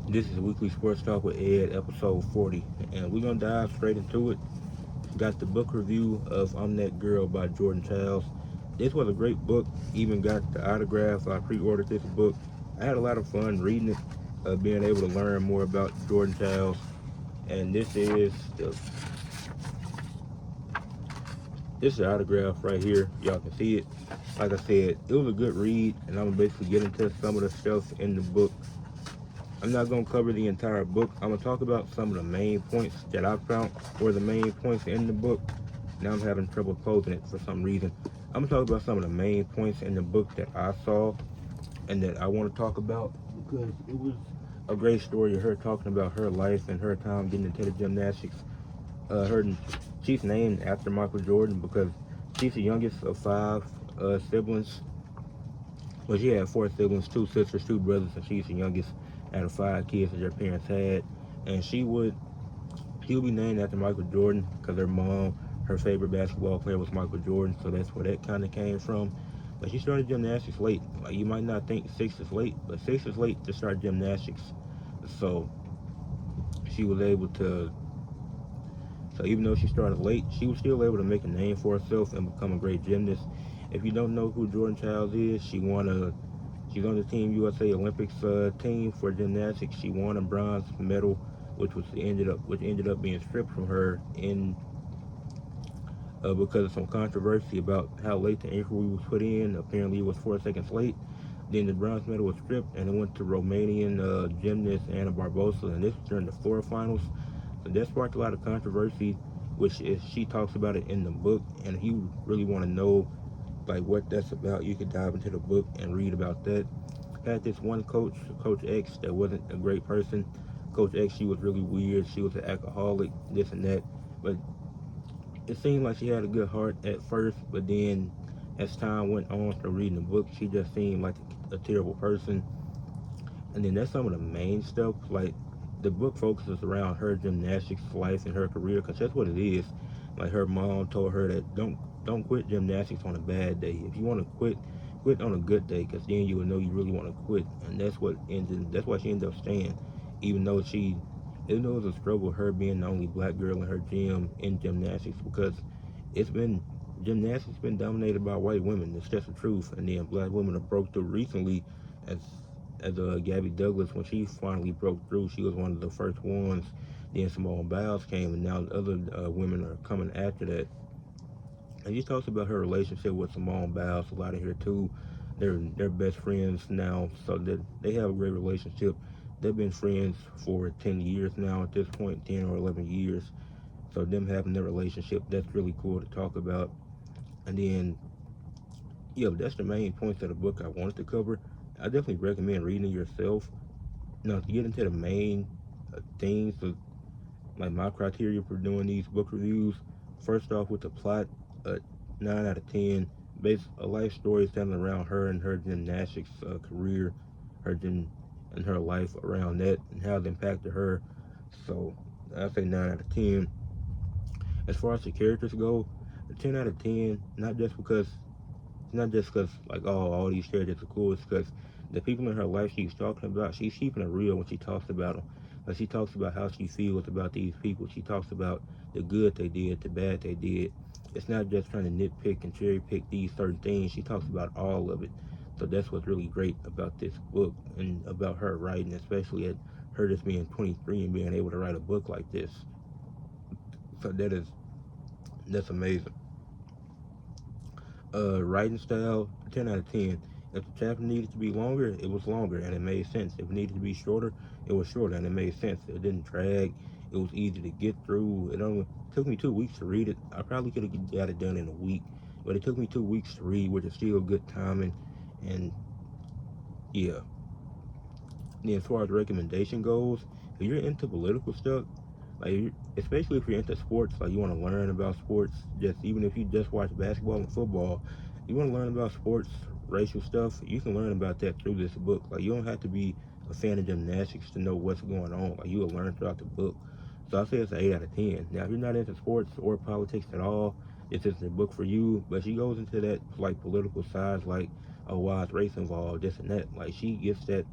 This is Weekly Sports Talk with Ed, episode 40, and we're gonna dive straight into it. Got the book review of I'm That Girl by Jordan Chiles. This was a great book, even got the autograph. I pre ordered this book. I had a lot of fun reading it, being able to learn more about Jordan Chiles. And this is the autograph right here. Y'all can see it. Like I said, it was a good read, and I'm gonna basically get into some of the stuff in the book. I'm not going to cover the entire book. I'm going to talk about some of the main points that I found were the main points in the book. Now I'm having trouble closing it for some reason. I'm going to talk about some of the main points in the book that I saw and that I want to talk about because it was a great story of her talking about her life and her time getting into the gymnastics. Her She's named after Michael Jordan because she's the youngest of five siblings. Well, she had four siblings, two sisters, two brothers, and she's the youngest out of five kids that their parents had. And she would be named after Michael Jordan because her mom, her favorite basketball player was Michael Jordan, so that's where that kind of came from. But she started gymnastics late. Like, you might not think six is late, but six is late to start gymnastics. So she was able to. So even though she started late, she was still able to make a name for herself and become a great gymnast. If you don't know who Jordan Chiles is, she's on the Team USA Olympics team for gymnastics. She won a bronze medal, which ended up being stripped from her in because of some controversy about how late the inquiry was put in. Apparently, it was 4 seconds late. Then the bronze medal was stripped, and it went to Romanian gymnast Anna Barbosa, and this was during the floor finals. So that sparked a lot of controversy, which is she talks about it in the book. And if you really want to know like what that's about, you could dive into the book and read about that. Had this one coach, Coach X, that wasn't a great person. Coach X, she was really weird. She was an alcoholic, this and that. But it seemed like she had a good heart at first, but then as time went on through reading the book, she just seemed like a terrible person. And then that's some of the main stuff. Like, the book focuses around her gymnastics life and her career, because that's what it is. Like, her mom told her that don't quit gymnastics on a bad day. If you want to quit on a good day, because then you will know you really want to quit. And that's why she ended up staying, even though even though it was a struggle, her being the only black girl in her gym in gymnastics, because it's been gymnastics been dominated by white women. It's just the truth. And then black women have broke through recently, as Gabby Douglas, when she finally broke through, she was one of the first ones. Then Simone Biles came, and now other women are coming after that. And she talks about her relationship with Simone Biles a lot of here too. They're best friends now, so that they have a great relationship. They've been friends for 10 years now at this point, 10 or 11 years. So them having their relationship, that's really cool to talk about. And then, yeah, but that's the main points of the book I wanted to cover. I definitely recommend reading it yourself. Now, to get into the main things, of, like my criteria for doing these book reviews, first off with the plot, uh, 9 out of 10. Based a life story centered around her and her gymnastics career, her gym, and her life around that, and how it impacted her. So I say 9 out of 10. As far as the characters go, a 10 out of 10. Not just because like, oh, all these characters are cool. It's because the people in her life she's talking about, she's keeping it real when she talks about them. Like, she talks about how she feels about these people. She talks about the good they did, the bad they did. It's not just trying to nitpick and cherry pick these certain things. She talks about all of it. So that's what's really great about this book and about her writing, especially at her just being 23 and being able to write a book like this. So that's amazing. Writing style, 10 out of 10. If the chapter needed to be longer, it was longer and it made sense. If it needed to be shorter, it was shorter and it made sense. It didn't drag. It was easy to get through. It only took me 2 weeks to read it. I probably could have got it done in a week, but it took me 2 weeks to read, which is still good timing. And yeah. And as far as recommendation goes, if you're into political stuff, like, especially if you're into sports, like you want to learn about sports, just even if you just watch basketball and football, you want to learn about sports, racial stuff, you can learn about that through this book. Like, you don't have to be a fan of gymnastics to know what's going on. Like, you will learn throughout the book. So I say it's an 8 out of 10. Now, if you're not into sports or politics at all, this isn't a book for you. But she goes into that like political sides, like, oh, why is race involved, this and that. Like, she gets that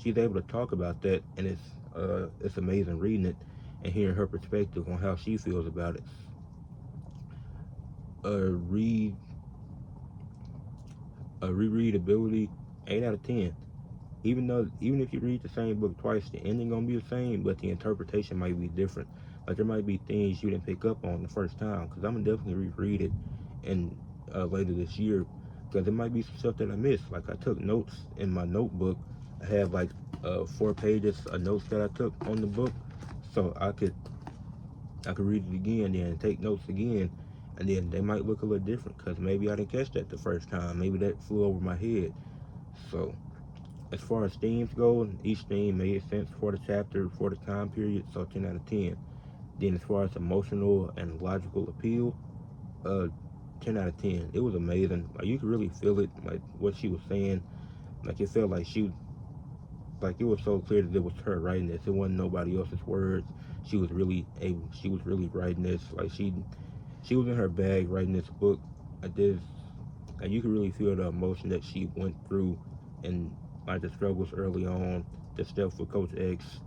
she's able to talk about that, and it's amazing reading it and hearing her perspective on how she feels about it. Read rereadability, 8 out of 10. Even if you read the same book twice, the ending gonna be the same, but the interpretation might be different. Like there might be things you didn't pick up on the first time. Because I'm gonna definitely reread it, and later this year, because there might be some stuff that I missed. Like I took notes in my notebook. I have like 4 pages of notes that I took on the book, so I could read it again, then take notes again, and then they might look a little different. Because maybe I didn't catch that the first time. Maybe that flew over my head. So as far as themes go, each theme made sense for the chapter, for the time period, so 10 out of 10. Then as far as emotional and logical appeal, uh, 10 out of 10. It was amazing. Like you could really feel it, like what she was saying. Like it felt like it was so clear that it was her writing this. It wasn't nobody else's words. She was really writing this. Like she was in her bag writing this book. Like this, like you could really feel the emotion that she went through, and like the struggles early on, the stuff with Coach X.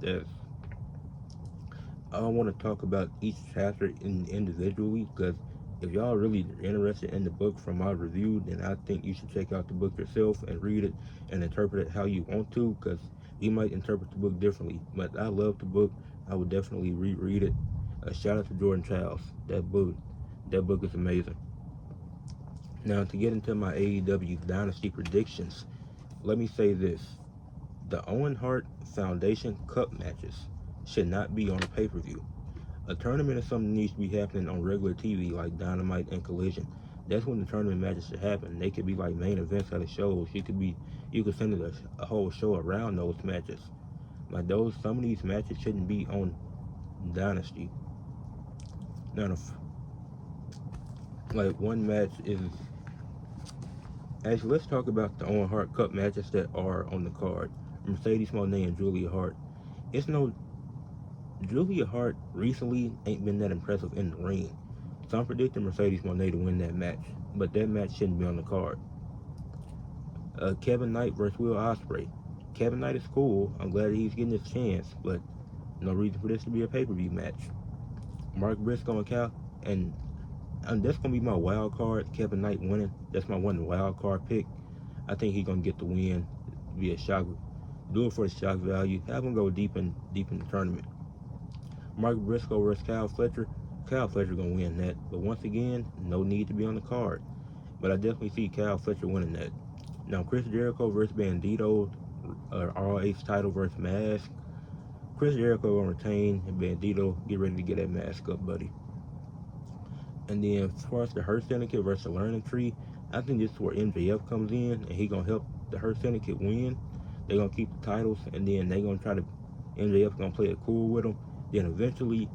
I don't want to talk about each chapter individually because if y'all really interested in the book from my review, then I think you should check out the book yourself and read it and interpret it how you want to, because you might interpret the book differently. But I love the book. I would definitely reread it. Shout out to Jordan Chiles. That book is amazing. Now to get into my AEW Dynasty predictions, let me say this: the Owen Hart Foundation Cup matches should not be on a pay-per-view. A tournament is something that needs to be happening on regular TV like Dynamite and Collision. That's when the tournament matches should happen. They could be like main events at the shows. You could send it a whole show around those matches. Like some of these matches shouldn't be on Dynasty. Now, like one match is actually, let's talk about the Owen Hart Cup matches that are on the card. Mercedes Moné and Julia Hart. It's no Julia Hart recently ain't been that impressive in the ring. So I'm predicting Mercedes Moné to win that match. But that match shouldn't be on the card. Kevin Knight versus Will Ospreay. Kevin Knight is cool. I'm glad he's getting his chance, but no reason for this to be a pay-per-view match. Mark Briscoe and Cal, and that's gonna be my wild card. Kevin Knight winning. That's my one wild card pick. I think he's gonna get the win via shock. Do it for the shock value. Have him go deep in the tournament. Mark Briscoe versus Kyle Fletcher. Kyle Fletcher gonna win that. But once again, no need to be on the card. But I definitely see Kyle Fletcher winning that. Now Chris Jericho versus Bandito, ROH title versus mask. Chris Jericho gonna retain, and Bandito get ready to get that mask up, buddy. And then as far as the Hurt Syndicate versus the Learning Tree, I think this is where MJF comes in, and he gonna help the Hurt Syndicate win. They gonna keep the titles, and then they gonna try to MJF gonna play it cool with them. Then eventually,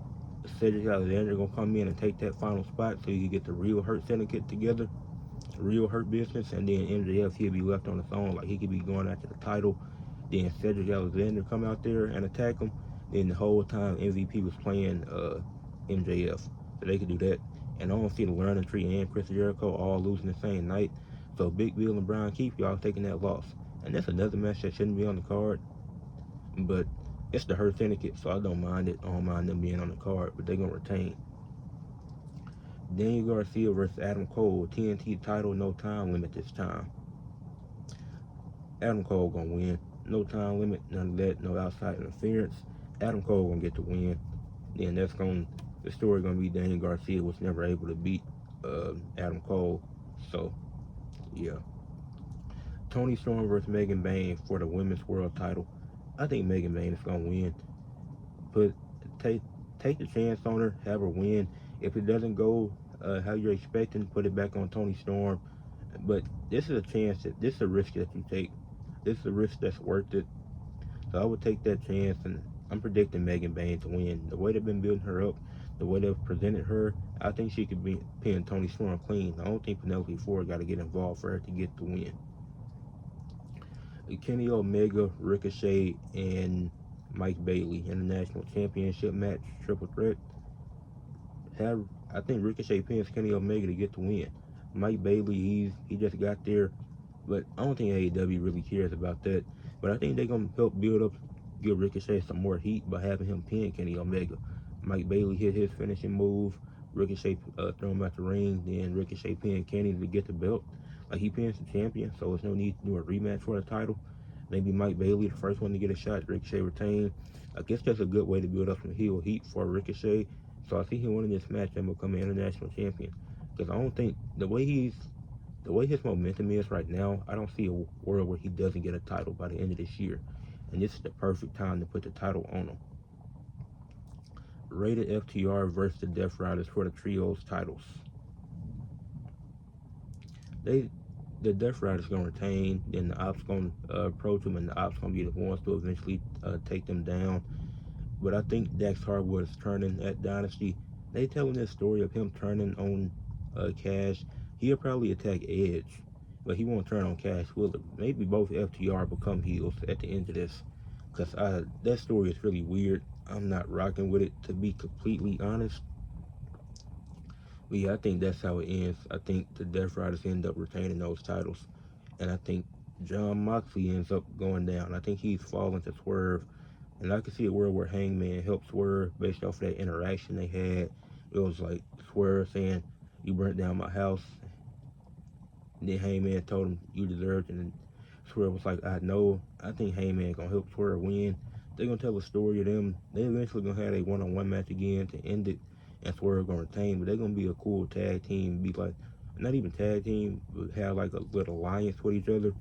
Cedric Alexander gonna come in and take that final spot, so you can get the real Hurt Syndicate together, real Hurt Business, and then MJF he'll be left on his own, like he could be going after the title. Then Cedric Alexander come out there and attack him. Then the whole time MVP was playing MJF, so they could do that. And I don't see the Learning Tree and Chris Jericho all losing the same night. So Big Bill and Brian Keith, y'all taking that loss. And that's another match that shouldn't be on the card. But it's the Hurt Syndicate, so I don't mind it. I don't mind them being on the card, but they're going to retain. Daniel Garcia versus Adam Cole. TNT title, no time limit this time. Adam Cole going to win. No time limit, none of that, no outside interference. Adam Cole going to get the win. Then the story going to be Daniel Garcia was never able to beat Adam Cole. So, yeah. Toni Storm versus Megan Bayne for the women's world title. I think Megan Bayne is going to win. But take the chance on her, have her win. If it doesn't go how you're expecting, put it back on Toni Storm. But this is a risk that you take. This is a risk that's worth it. So I would take that chance, and I'm predicting Megan Bayne to win. The way they've been building her up, the way they've presented her, I think she could be pin Toni Storm clean. I don't think Penelope Ford got to get involved for her to get the win. Kenny Omega, Ricochet, and Mike Bailey International Championship match, triple threat. I think Ricochet pins Kenny Omega to get the win. Mike Bailey, he just got there, but I don't think AEW really cares about that. But I think they're gonna help build up, give Ricochet some more heat by having him pin Kenny Omega. Mike Bailey hit his finishing move. Ricochet throw him out the ring. Then Ricochet pin Kenny to get the belt. Like he pins the champion, so there's no need to do a rematch for the title. Maybe Mike Bailey, the first one to get a shot. Ricochet retain. I guess that's a good way to build up some heel heat for Ricochet. So I see him winning this match and becoming international champion. Because I don't think the way his momentum is right now, I don't see a world where he doesn't get a title by the end of this year. And this is the perfect time to put the title on him. Rated FTR versus the Death Riders for the trios titles. They the Death Riders gonna retain, then the Ops gonna approach them, and the Ops gonna be the ones to eventually take them down. But I think Dax Harwood is turning at Dynasty. They telling this story of him turning on Cash. He'll probably attack Edge, but he won't turn on Cash, will it? Maybe both FTR become heels at the end of this. Because that story is really weird. I'm not rocking with it, to be completely honest. But yeah, I think that's how it ends. I think the Death Riders end up retaining those titles. And I think John Moxley ends up going down. I think he's falling to Swerve. And I can see a world where Hangman helped Swerve based off of that interaction they had. It was like Swerve saying, "You burnt down my house." And then Hangman told him, "You deserved it." And Swerve was like, "I know." I think Hangman gonna help Swerve win. They're gonna tell a story of them. They eventually gonna have a one-on-one match again to end it, and Swerve gonna retain. But they're gonna be a cool tag team. Be like, not even tag team, but have like a little alliance with each other.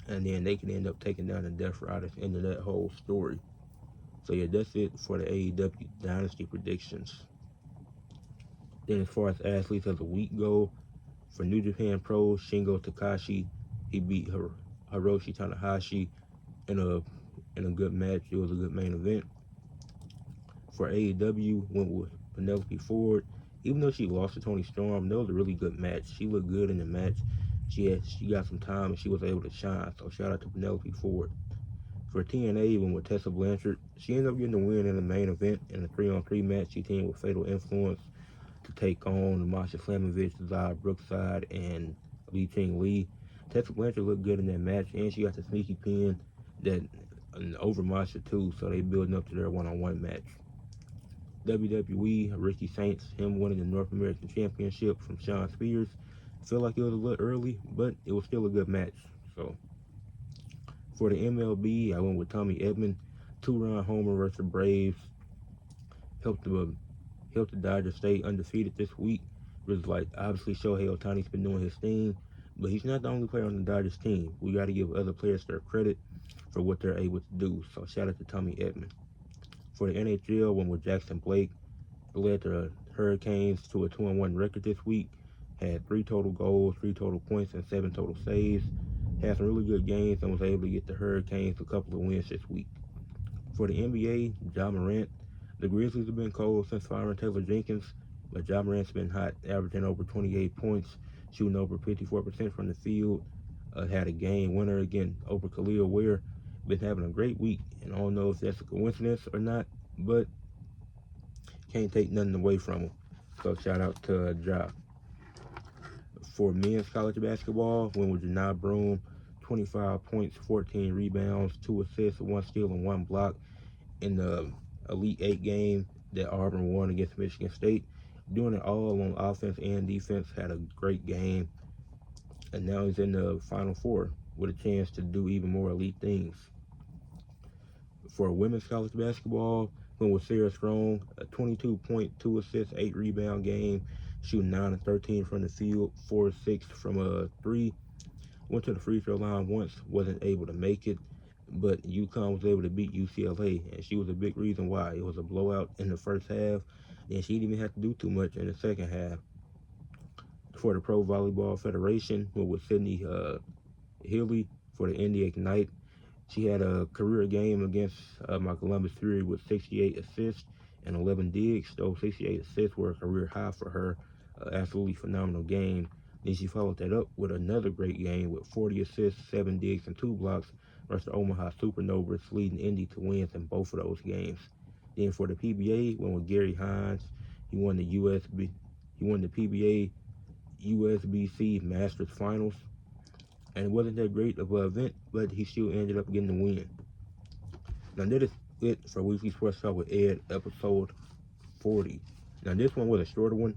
And then they can end up taking down the Death Riders into that whole story. So yeah, that's it for the AEW Dynasty predictions. Then as far as athletes of the week go, for New Japan Pro, Shingo Takashi, he beat Hiroshi Tanahashi in a good match. It was a good main event. For AEW, went with Penelope Ford. Even though she lost to Toni Storm, that was a really good match. She looked good in the match. She got some time and she was able to shine. So shout out to Penelope Ford. For TNA, went with Tessa Blanchard. She ended up getting the win in the main event in a 3-on-3 match. She teamed with Fatal Influence to take on Masha Slamovich, Zaya Brookside, and Lee Ching Lee. Tessa Blanchard looked good in that match, and she got the sneaky pin that over Masha too. So they building up to their one-on-one match. WWE, Ricky Saints, him winning the North American Championship from Shawn Spears. Feel like it was a little early, but it was still a good match. So for the MLB, I went with Tommy Edman, 2-run homer versus the Braves. Helped the Dodgers stay undefeated this week. It was like, obviously Shohei Ohtani's been doing his thing, but he's not the only player on the Dodgers team. We got to give other players their credit for what they're able to do. So shout out to Tommy Edman. For the NHL, went with Jackson Blake. Led the Hurricanes to a 2-1 record this week. Had 3 total goals, 3 total points, and 7 total saves. Had some really good games and was able to get the Hurricanes a couple of wins this week. For the NBA, Ja Morant. The Grizzlies have been cold since firing Taylor Jenkins, but Ja Morant's been hot, averaging over 28 points, shooting over 54% from the field. Had a game winner again over Khalil Ware. Been having a great week, and I don't know if that's a coincidence or not, but can't take nothing away from him. So shout out to Ja. For men's college basketball, went with Janai Broome, 25 points, 14 rebounds, 2 assists, 1 steal, and 1 block in the Elite 8 game that Auburn won against Michigan State. Doing it all on offense and defense. Had a great game. And now he's in the Final Four with a chance to do even more elite things. For women's college basketball, went with Sarah Strong, a 22.2 assists, 8 rebound game, shooting 9 of 13 from the field, 4 of 6 from a 3. Went to the free throw line once, wasn't able to make it, but UConn was able to beat UCLA, and she was a big reason why. It was a blowout in the first half, and she didn't even have to do too much in the second half. For the Pro Volleyball Federation, went with Sydney Healy for the Indy Ignite. She had a career game against my Columbus Fury with 68 assists and 11 digs. Those 68 assists were a career high for her. Absolutely phenomenal game. Then she followed that up with another great game with 40 assists, 7 digs, and 2 blocks versus the Omaha Supernovas, leading Indy to wins in both of those games. Then for the PBA, went with Gary Hines. He won the PBA USBC Masters Finals. and it wasn't that great of an event, but he still ended up getting the win. Now that is it for Weekly Sports Talk with Ed, episode 40. Now this one was a shorter one.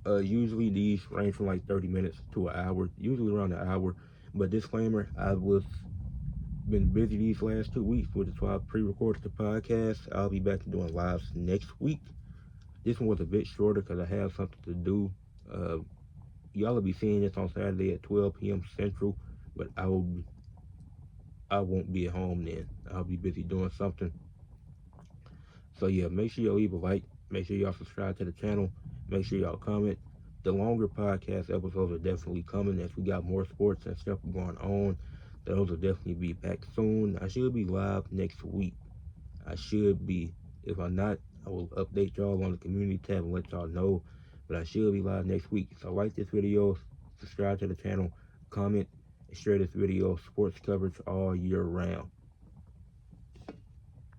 Usually these range from like 30 minutes to an hour, usually around an hour. But disclaimer, I was been busy these last 2 weeks, which is why I pre-recorded the podcast. I'll be back to doing lives next week. This one was a bit shorter because I have something to do. Uh, y'all will be seeing this on Saturday at 12 p.m. Central, but I won't be at home then. I'll be busy doing something. So yeah, make sure y'all leave a like. Make sure y'all subscribe to the channel. Make sure y'all comment. The longer podcast episodes are definitely coming as we got more sports and stuff going on. Those will definitely be back soon. I should be live next week. I should be. If I'm not, I will update y'all on the community tab and let y'all know. But I should be live next week. So like this video, subscribe to the channel, comment, and share this video. Sports coverage all year round.